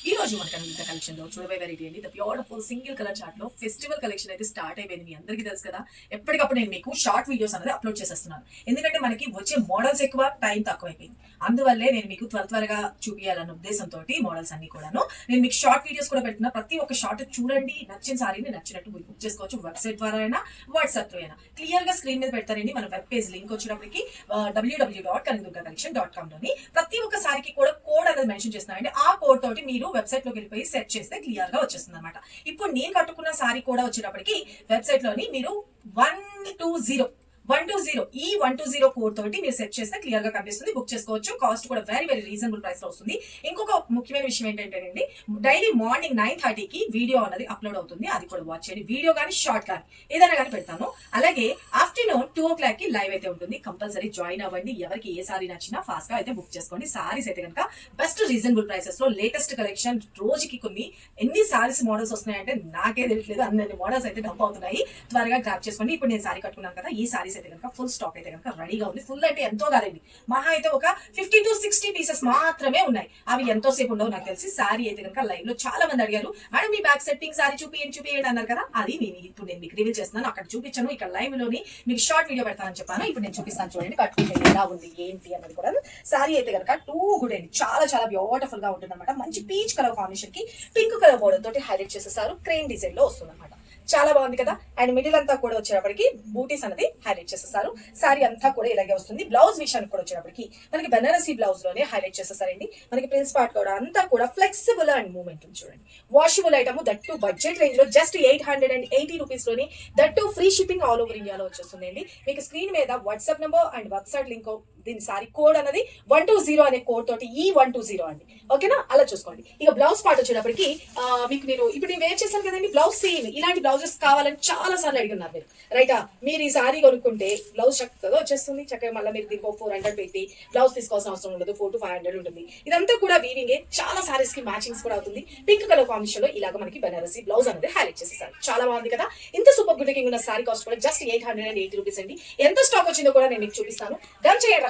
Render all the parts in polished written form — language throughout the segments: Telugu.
ఈ రోజు మనకి ఇంత కలెక్షన్ లో చూడబోయే వెరైటీ అండి. The beautiful single colour chart లో ఫెస్టివల్ కలెక్షన్ అయితే స్టార్ట్ అయిపోయింది. మీ అందరికీ తెలుసు కదా, ఎప్పటికప్పుడు నేను మీకు షార్ట్ వీడియోస్ అనేది అప్లోడ్ చేసేస్తున్నాను. ఎందుకంటే మనకి వచ్చే మోడల్స్ ఎక్కువ, టైం తక్కువైపోయింది. అందువల్లే నేను మీకు త్వరగా చూపించాలన్న ఉద్దేశంతో మోడల్స్ అన్ని కూడాను నేను మీకు షార్ట్ వీడియోస్ కూడా పెడుతున్నా. ప్రతి ఒక్క షార్ట్ చూడండి, నచ్చిన సారీని నచ్చినట్టు బుక్ చేసుకోవచ్చు. వెబ్సైట్ ద్వారా అయినా, వాట్సాప్ లో అయినా. క్లియర్ గా స్క్రీన్ మీద పెడతారండి మన వెబ్ పేజ్ లింక్ వచ్చేటప్పటికి www.kanadurgacollection.com లోని ప్రతి ఒక్క సారీకి కూడా కోడ్ అనేది మెన్షన్ చేస్తున్నారండి. ఆ కోడ్ తోటి మీరు వెబ్సైట్ లోకి వెళ్ళిపోయి సెర్చ్ చేస్తే క్లియర్ గా వచ్చేస్తుంది అనమాట. ఇప్పుడు నేను కట్టుకున్న సారీ కూడా వచ్చేటప్పటికి వెబ్సైట్ లోని మీరు 120 ఈ 120 కోడ్ తోటి మీరు సెట్ చేస్తే క్లియర్ గా కనిపిస్తుంది. బుక్ చేసుకోవచ్చు. కాస్ట్ కూడా వెరీ రీజనబుల్ ప్రైస్ లో వస్తుంది. ఇంకొక ముఖ్యమైన విషయం ఏంటంటే డైలీ మార్నింగ్ 9:30కి వీడియో అనేది అప్లోడ్ అవుతుంది. అది కూడా వాచ్ చేయండి. వీడియో కానీ షార్ట్ కానీ ఏదైనా కానీ పెడతాను. అలాగే ఆఫ్టర్నూన్ 2:00కి లైవ్ అయితే ఉంటుంది. కంపల్సరీ జాయిన్ అవ్వండి. ఎవరికి ఏ సారీ నచ్చినా ఫాస్ట్ గా అయితే బుక్ చేసుకోండి. సారీస్ అయితే కనుక బెస్ట్ రీజనబుల్ ప్రైసెస్ లో లేటెస్ట్ కలెక్షన్. రోజుకి ఎన్ని సారీస్ మోడల్స్ వస్తున్నాయంటే నాకే తెలియట్లేదు. అన్ని మోడల్స్ అయితే డబ్బు అవుతున్నాయి. త్వరగా గ్రాప్ చేసుకోండి. ఇప్పుడు నేను సారీ కట్టుకున్నాను కదా, ఈ సారీస్ అయితే కనుక ఫుల్ స్టాక్ అయితే కనుక రెడీగా ఉంది. ఫుల్ అంటే ఎంతో కాదండి, మహా అయితే ఒక 50 to 60 పీసెస్ మాత్రమే ఉన్నాయి. అవి ఎంతో సేపు ఉండవు నాకు తెలిసి. సారీ అయితే కనుక లైవ్ లో చాలా మంది అడిగారు, మేడం మీ బ్యాక్ సెట్టింగ్ సారీ చూపియండి అన్నారు కదా. అది ఇప్పుడు నేను మీకు రివీల్ చేస్తున్నాను. అక్కడ చూపించాను, ఇక్కడ లైవ్ లోని మీకు షార్ట్ వీడియో పెడతానని చెప్పాను. ఇప్పుడు నేను చూపిస్తాను చూడండి, కట్టుకుంటే ఎలా ఉంది ఏంటి అన్నది కూడా. సారీ అయితే కనుక టూ గుడ్ అండి, చాలా బ్యూటిఫుల్ గా ఉంటుంది అనమాట. మంచి పీచ్ కలర్ కాంబినేషన్ కి పింక్ కలర్ బోర్డర్ తోటి హైలైట్ చేసేసారు. క్రెయిన్ డిజైన్ లో వస్తుంది అనమాట. చాలా బాగుంది కదా. అండ్ మిడిల్ అంతా కూడా వచ్చేటప్పటికి బూటీస్ అనేది హైలైట్ చేసేసారు. సారీ అంతా కూడా ఇలాగే వస్తుంది. బ్లౌజ్ విషయానికి కూడా వచ్చేటప్పటికి మనకి బెనారసీ బ్లౌజ్ లోనే హైలైట్ చేసేసారండి. మనకి ప్రిన్స్ పార్ట్ కూడా అంతా కూడా ఫ్లెక్సిబుల్ అండ్ మూవ్మెంట్ చూడండి. Washable item, that budget range లో జస్ట్ 880 రూపీస్ లోని, that free shipping all over ఇండియాలో వచ్చేస్తుందండి. మీకు స్క్రీన్ మీద WhatsApp number and website link, దీని సారీ కోడ్ అనేది 120 అనే కోడ్ తోటి ఈ 120 అండి. ఓకేనా, అలా చూసుకోండి. ఇక బ్లౌజ్ పార్ట్ వచ్చేటప్పటికి మీకు ఇప్పుడు నేను వేర్ చేశాను కదండి బ్లౌజ్. సేమ్ ఇలాంటి బ్లౌజెస్ కావాలని చాలా సార్లు అడిగినారు మీరు, రైటా. మీరు ఈ సారీ కొనుక్కుంటే బ్లౌజ్ చక్కగా వచ్చేస్తుంది. చక్కగా మళ్ళీ మీరు దీనికి 400 పెట్టి బ్లౌజ్ తీసుకోవాల్సిన అవసరం ఉండదు. 400 to 500 ఉంటుంది. ఇదంతా కూడా వీవింగ్ చాలా సారీస్ కి మ్యాచింగ్స్ కూడా అవుతుంది. పింక్ కలర్ కాంబినేషన్ లో ఇలాగ మనకి బెనారసీ బ్లౌజ్ అనేది హైలైట్ చేసేసారు. చాలా బాగుంది కదా. ఇంత సూపర్ గుడ్ లుకింగ్ ఉన్న సారీ కాస్ట్ కూడా జస్ట్ 880 రూపీస్ అండి. ఎంత స్టాక్ వచ్చిందో కూడా నేను మీకు చూపిస్తాను. డన్ చేయండి.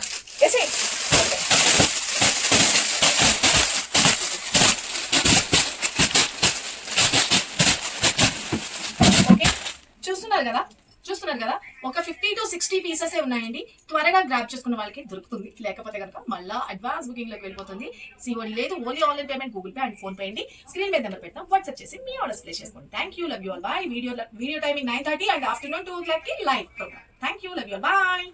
చూస్తున్నారు కదా ఒక 50 to 60 పీసెస్ ఉన్నాయండి. త్వరగా గ్రాప్ చేసుకున్న వాళ్ళకి దొరుకుతుంది. లేకపోతే కనుక మళ్ళీ అడ్వాన్స్ బుకింగ్ లోకి వెళ్ళిపోతుంది. సిఓడి లేదు, only online payment, Google Pay and PhonePe అండి. స్క్రీన్ మీద నెంబర్ పెడతాం, వాట్సాప్ చేసి మీ ఆర్డర్స్ ప్లేస్ చేసుకోండి. Thank you, love you all, bye. Video timing 9:30 and afternoon 2:00కి live program. Thank you, love you all, bye.